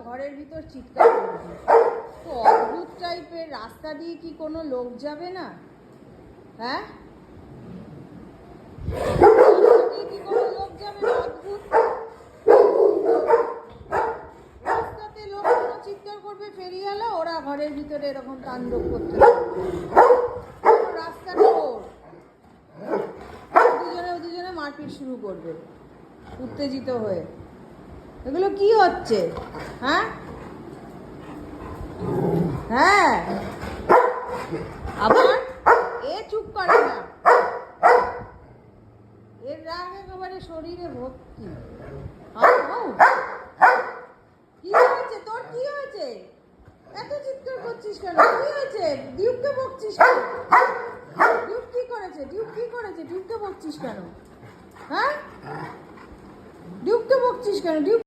ঘরের ভিতর চিৎকার করবে। তো অদ্ভুত টাইপের, রাস্তা দিয়ে কি কোনো লোক যাবে না? হ্যাঁ, রাস্তা দিয়ে কি কোনো লোক যাবে না? অদ্ভুত, রাস্তাতে লোক কোনো চিৎকার করবে, ফেরিওয়ালা, ওরা ঘরের ভিতরে এরকম তাণ্ডব করতে থাকবে। রাস্তাটা ওর, দুজনে মারপিট শুরু করবে উত্তেজিত হয়ে। এগুলো কি হচ্ছে? হ্যাঁ হ্যাঁ, আবার এ চুপ করে না, এর রাগ একেবারে শরীরে ভর্তি। কি হয়েছে তোর? কি হয়েছে? এত চিৎকার করছিস কেন? কি হয়েছে? ডিউককে বকছিস কেন? ডিউক কি করেছে? ডিউককে বকছিস কেন? হ্যাঁ, ডিউককে বকছিস কেন? ডিউক